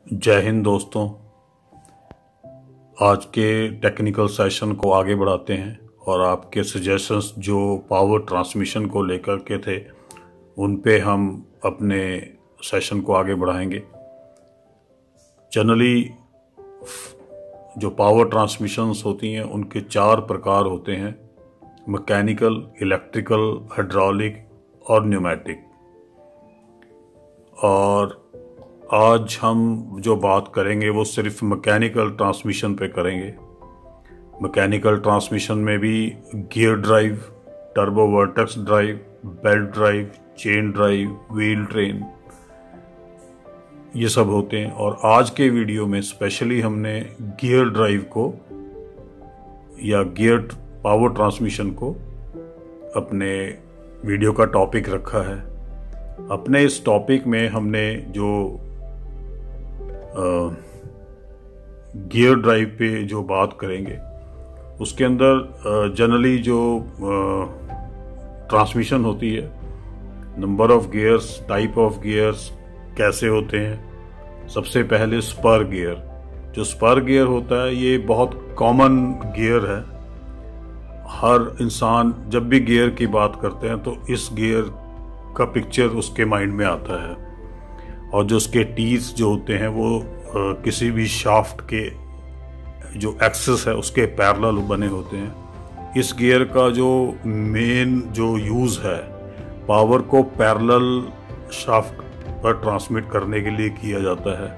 जय हिंद दोस्तों। आज के टेक्निकल सेशन को आगे बढ़ाते हैं और आपके सजेशंस जो पावर ट्रांसमिशन को लेकर के थे उन पे हम अपने सेशन को आगे बढ़ाएंगे। जनरली जो पावर ट्रांसमिशंस होती हैं उनके 4 प्रकार होते हैं: मैकेनिकल, इलेक्ट्रिकल, हाइड्रोलिक और न्यूमेटिक। और आज हम जो बात करेंगे वो सिर्फ मैकेनिकल ट्रांसमिशन पे करेंगे। मैकेनिकल ट्रांसमिशन में भी gear drive, turbo vertex drive, belt drive, chain drive, wheel train, ये सब होते हैं। और आज के वीडियो में स्पेशली हमने गियर ड्राइव को या गियर पावर ट्रांसमिशन को अपने वीडियो का टॉपिक रखा है। अपने इस टॉपिक में हमने जो गियर ड्राइव पे जो बात करेंगे उसके अंदर जनरली जो ट्रांसमिशन होती है, number of gears, type of gears कैसे होते हैं। सबसे पहले स्पर गियर। जो स्पर गियर होता है ये बहुत कॉमन गियर है। हर इंसान जब भी गियर की बात करते हैं तो इस गियर का पिक्चर उसके माइंड में आता है। और जो उसके टीथ जो होते हैं वो किसी भी शाफ्ट के जो एक्सिस है उसके पैरेलल बने होते हैं। इस गियर का जो मेन जो यूज़ है पावर को पैरेलल शाफ्ट पर ट्रांसमिट करने के लिए किया जाता है।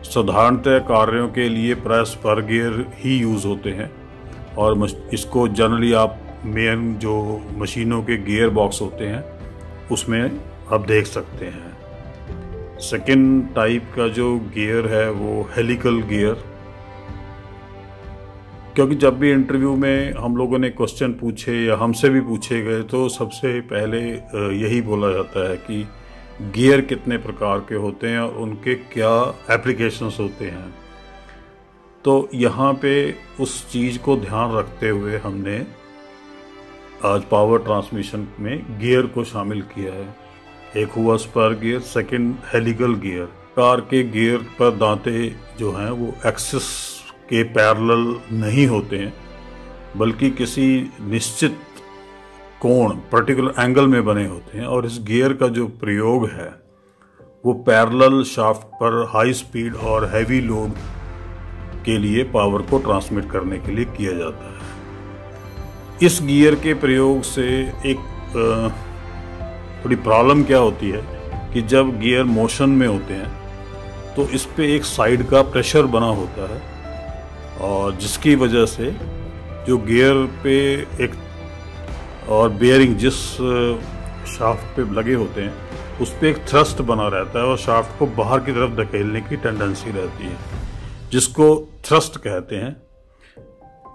साधारणतः कार्यों के लिए प्राय स्पर गियर ही यूज़ होते हैं और इसको जनरली आप मेन जो मशीनों के गियर बॉक्स होते हैं उसमें आप देख सकते हैं। सेकेंड टाइप का जो गियर है वो हेलिकल गियर। क्योंकि जब भी इंटरव्यू में हम लोगों ने क्वेश्चन पूछे या हमसे भी पूछे गए तो सबसे पहले यही बोला जाता है कि गियर कितने प्रकार के होते हैं और उनके क्या एप्लीकेशंस होते हैं। तो यहाँ पे उस चीज़ को ध्यान रखते हुए हमने आज पावर ट्रांसमिशन में गियर को शामिल किया है। एक हुआ spur gear, second helical gear. Car के गियर पर दांते जो हैं वो एक्सिस के पैरेलल नहीं होते हैं बल्कि किसी निश्चित कोण, पर्टिकुलर एंगल में बने होते हैं। और इस गियर का जो प्रयोग है वो पैरेलल शाफ्ट पर हाई स्पीड और हैवी लोड के लिए पावर को ट्रांसमिट करने के लिए किया जाता है। इस गियर के प्रयोग से एक थोड़ी प्रॉब्लम क्या होती है कि जब गियर मोशन में होते हैं तो इस पे एक साइड का प्रेशर बना होता है और जिसकी वजह से जो गियर पे एक और बेयरिंग जिस शाफ्ट पे लगे होते हैं उस पे एक थ्रस्ट बना रहता है और शाफ्ट को बाहर की तरफ धकेलने की टेंडेंसी रहती है जिसको थ्रस्ट कहते हैं।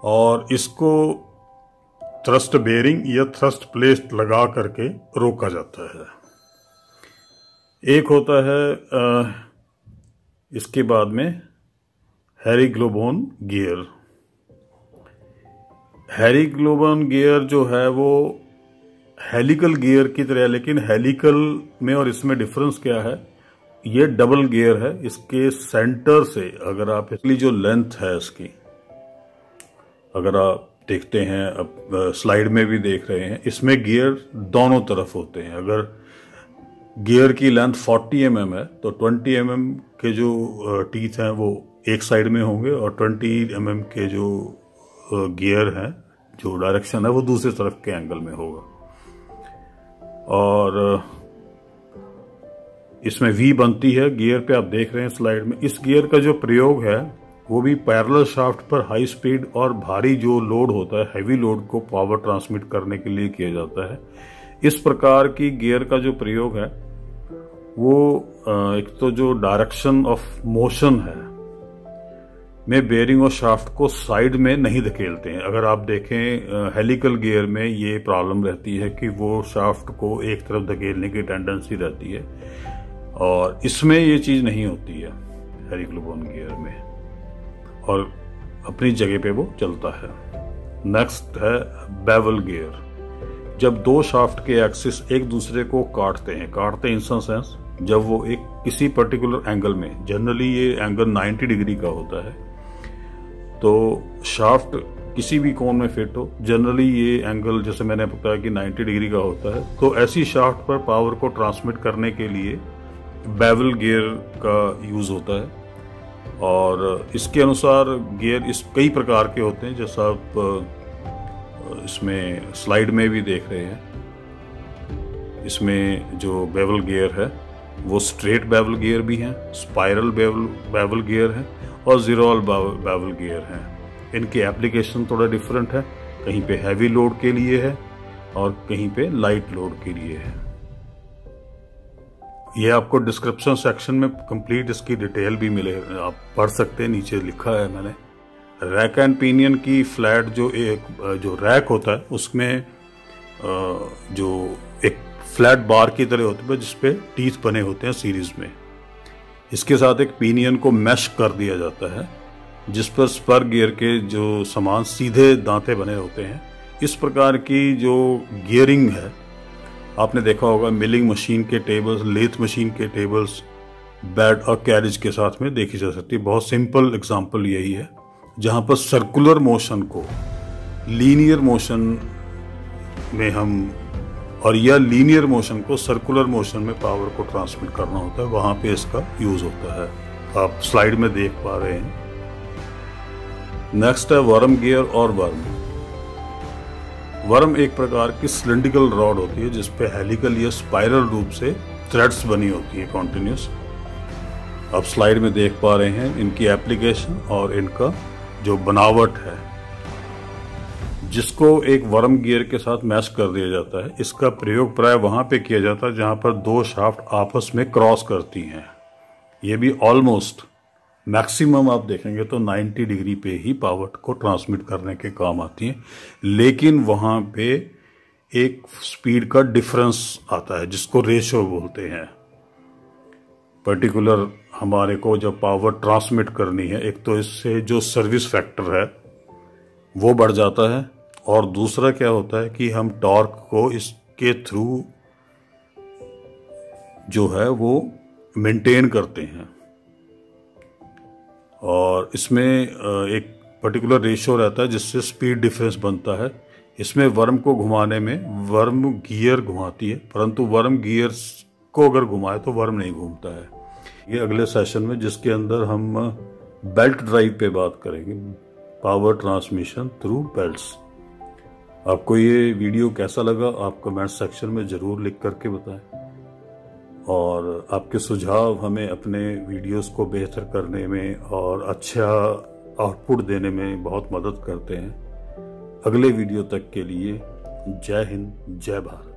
और इसको थ्रस्ट बेयरिंग या थ्रस्ट प्लेट लगा करके रोका जाता है। एक होता है इसके बाद में हेरिग्लोबोन गियर। हेरिग्लोबोन गियर जो है वो हेलिकल गियर की तरह, लेकिन हेलिकल में और इसमें डिफरेंस क्या है, ये डबल गियर है। इसके सेंटर से अगर आप इसकी जो लेंथ है इसकी अगर आप देखते हैं, अब स्लाइड में भी देख रहे हैं, इसमें गियर दोनों तरफ होते हैं। अगर गियर की लेंथ 40 mm है तो 20 mm के जो टीथ हैं वो एक साइड में होंगे और 20 mm के जो गियर हैं, जो डायरेक्शन है वो दूसरी तरफ के एंगल में होगा। और इसमें वी बनती है गियर पे, आप देख रहे हैं स्लाइड में। इस गियर का जो प्रयोग है वो भी पैरेलल शाफ्ट पर हाई स्पीड और भारी जो लोड होता है, हैवी लोड को पावर ट्रांसमिट करने के लिए किया जाता है। इस प्रकार की गियर का जो प्रयोग है वो एक तो जो डायरेक्शन ऑफ मोशन है में बेयरिंग और शाफ्ट को साइड में नहीं धकेलते हैं। अगर आप देखें हेलिकल गियर में ये प्रॉब्लम रहती है कि वो शाफ्ट को एक तरफ धकेलने की टेंडेंसी रहती है और इसमें ये चीज नहीं होती है हेरिग्लोबोन गियर में, और अपनी जगह पे वो चलता है। नेक्स्ट है बेवल गियर। जब दो शाफ्ट के एक्सिस एक दूसरे को काटते हैं इन सेंस जब वो एक किसी पर्टिकुलर एंगल में, जनरली ये एंगल 90 डिग्री का होता है, तो शाफ्ट किसी भी कोण में फिट हो, जनरली ये एंगल जैसे मैंने बताया कि 90 डिग्री का होता है, तो ऐसी शाफ्ट पर पावर को ट्रांसमिट करने के लिए बेवल गियर का यूज होता है। और इसके अनुसार गियर इस कई प्रकार के होते हैं, जैसा आप इसमें स्लाइड में भी देख रहे हैं। इसमें जो बेवल गियर है वो स्ट्रेट बेवल गियर भी हैं, स्पाइरल बेवल गियर है और जीरोल बेवल गियर है। इनकी एप्लीकेशन थोड़ा डिफरेंट है, कहीं पे हैवी लोड के लिए है और कहीं पे लाइट लोड के लिए है। ये आपको डिस्क्रिप्शन सेक्शन में कंप्लीट इसकी डिटेल भी मिले, आप पढ़ सकते हैं, नीचे लिखा है मैंने। रैक एंड पिनियन की फ्लैट जो रैक होता है उसमें जो एक फ्लैट बार की तरह होती है जिसपे टीथ बने होते हैं सीरीज में। इसके साथ एक पिनियन को मैश कर दिया जाता है जिस पर स्पर गियर के जो समान सीधे दांते बने होते हैं। इस प्रकार की जो गियरिंग है आपने देखा होगा मिलिंग मशीन के टेबल्स, लेथ मशीन के टेबल्स, बेड और कैरेज के साथ में देखी जा सकती है। बहुत सिंपल एग्जांपल यही है, जहां पर सर्कुलर मोशन को लीनियर मोशन में हम और या लीनियर मोशन को सर्कुलर मोशन में पावर को ट्रांसमिट करना होता है, वहां पे इसका यूज होता है। आप स्लाइड में देख पा रहे हैं। नेक्स्ट है वर्म गियर और वर्म। वर्म एक प्रकार की सिलिंड्रिकल रॉड होती है जिसपे हेलिकल या स्पाइरल रूप से थ्रेड्स बनी होती है कॉन्टिन्यूस। आप स्लाइड में देख पा रहे हैं इनकी एप्लीकेशन और इनका जो बनावट है, जिसको एक वर्म गियर के साथ मैच कर दिया जाता है। इसका प्रयोग प्राय वहां पे किया जाता है जहां पर दो शाफ्ट आपस में क्रॉस करती हैं। ये भी ऑलमोस्ट मैक्सिमम आप देखेंगे तो 90 डिग्री पे ही पावर को ट्रांसमिट करने के काम आती हैं, लेकिन वहां पे एक स्पीड का डिफरेंस आता है जिसको रेशो बोलते हैं। पर्टिकुलर हमारे को जब पावर ट्रांसमिट करनी है, एक तो इससे जो सर्विस फैक्टर है वो बढ़ जाता है और दूसरा क्या होता है कि हम टॉर्क को इसके थ्रू जो है वो मेंटेन करते हैं। और इसमें एक पर्टिकुलर रेशियो रहता है जिससे स्पीड डिफरेंस बनता है। इसमें वर्म को घुमाने में वर्म गियर घुमाती है, परंतु वर्म गियर को अगर घुमाए तो वर्म नहीं घूमता है। ये अगले सेशन में जिसके अंदर हम बेल्ट ड्राइव पे बात करेंगे, पावर ट्रांसमिशन थ्रू बेल्ट्स। आपको ये वीडियो कैसा लगा आप कमेंट सेक्शन में जरूर लिख करके बताएं और आपके सुझाव हमें अपने वीडियोस को बेहतर करने में और अच्छा आउटपुट देने में बहुत मदद करते हैं। अगले वीडियो तक के लिए जय हिंद, जय भारत।